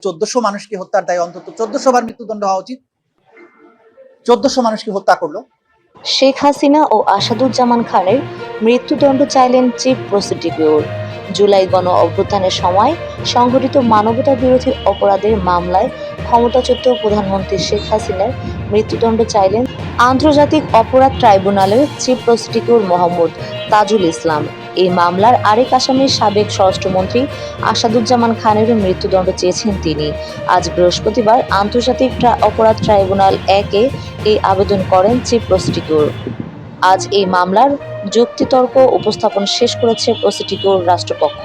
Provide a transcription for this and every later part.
1400 মানুষকে হত্যার দায়ে অন্তত 1400 বার মৃত্যুদণ্ড হওয়া উচিত। 1400 মানুষকে হত্যা করলো। শেখ হাসিনা ও আসাদুজ্জামান খানের মৃত্যুদণ্ড চাইলেন চিফ প্রসিকিউটর। জুলাই গণ অভ্যুত্থানের সময় সংঘটিত মানবতা বিরোধী অপরাধের মামলায় ক্ষমতাচ্যুত প্রধানমন্ত্রী শেখ হাসিনার মৃত্যুদণ্ড চাইলেন আন্তর্জাতিক অপরাধ ট্রাইব্যুনালের চিফ প্রসিকিউটর মোহাম্মদ তাজুল ইসলাম। এই মামলার আরেক আসামি সাবেক স্বরাষ্ট্রমন্ত্রী আসাদুজ্জামান খানেরও মৃত্যুদণ্ড চেয়েছেন তিনি। আজ বৃহস্পতিবার আন্তর্জাতিক অপরাধ ট্রাইব্যুনাল 1-এ এই আবেদন করেন চিফ প্রসিকিউটর। আজ এই মামলার যুক্তিতর্ক উপস্থাপন শেষ করেছে প্রসিকিউটর রাষ্ট্রপক্ষ।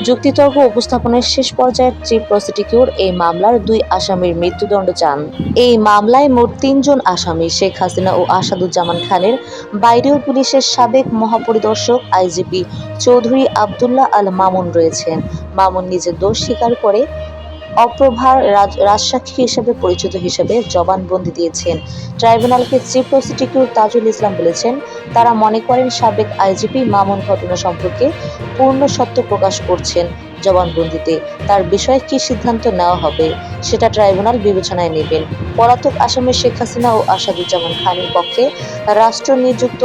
যুক্তিতর্ক উপস্থাপনের শেষ পর্যায়ে চিফ প্রসিকিউটর এই মামলার 2 আসামির মৃত্যুদণ্ড চান। এই মামলায় মোট 3 জন আসামি শেখ হাসিনা ও আসাদুজ্জামান খানের বাইরেও পুলিশের সাবেক মহাপরিদর্শক আইজিপি চৌধুরী আব্দুল্লাহ আল মামুন রয়েছেন। মামুন নিজের দোষ স্বীকার করে অপ্রভার রাজসাক্ষী হিসেবে পরিচিত হিসেবে জবানবন্দি দিয়েছেন। ট্রাইব্যুনালকে চিফ প্রসিকিউটর তাজুল ইসলাম বলেছেন, তারা মনে করেন সাবেক আইজিপি মামুন ঘটনা সম্পর্কে পূর্ণ সত্য প্রকাশ করছেন। জবানবন্দিতে তার বিষয়ে কি সিদ্ধান্ত নেওয়া হবে সেটা ট্রাইব্যুনাল বিবেচনায় নেবেন। পলাতক আসামি শেখ হাসিনা ও আসাদুজ্জামান খানের পক্ষে রাষ্ট্র নিযুক্ত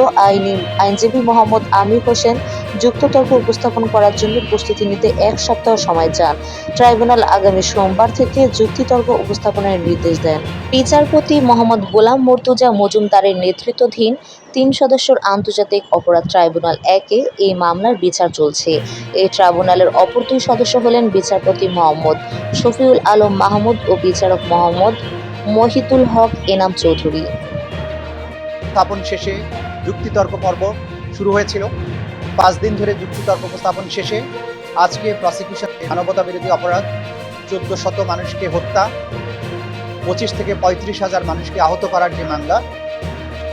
আইনজীবী মোহাম্মদ আমির হোসেন যুক্ততর্ক উপস্থাপন করার জন্য প্রস্তুতি নিতে 1 সপ্তাহ সময় চান। ট্রাইব্যুনাল আগামী সোমবার থেকে যুক্তিতর্ক উপস্থাপনের নির্দেশ দেন। বিচারপতি মোহাম্মদ গোলাম মর্তুজা মজুমদারের নেতৃত্বাধীন 3 সদস্যের আন্তর্জাতিক অপরাধ ট্রাইব্যুনাল 1-এ এই মামলার বিচার চলছে। এই ট্রাইব্যুনালের অপর 2 সদস্য হলেন বিচারপতি মোহাম্মদ শফিউল আলম মাহমুদ ও বিচারক মোহাম্মদ মহিতুল হক এনাম চৌধুরী। স্থাপন শেষে যুক্তিতর্ক পর্ব শুরু হয়েছিল। 5 দিন ধরে যুক্তিতর্ক উপস্থাপন শেষে আজকে প্রসিকিউশন মানবতা বিরোধী অপরাধ 1400 মানুষকে হত্যা, 25 থেকে 35,000 মানুষকে আহত করার যে মামলা,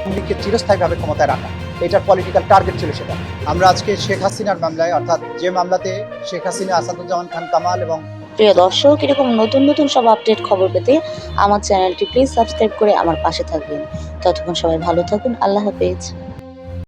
আওয়ামী চিরস্থায়ীভাবে ক্ষমতায় রাখা, এটার পলিটিক্যাল টার্গেট ছিল সেটা। আমরা আজকে শেখ হাসিনার মামলায়, অর্থাৎ যে মামলাতে শেখ হাসিনা, আসাদুজ্জামান খান কামাল এবং প্রিয় দর্শক, এরকম নতুন নতুন সব আপডেট খবর পেতে আমার চ্যানেলটি প্লিজ সাবস্ক্রাইব করে আমার পাশে থাকবেন। ততক্ষণ সবাই ভালো থাকুন। আল্লাহ হাফেজ।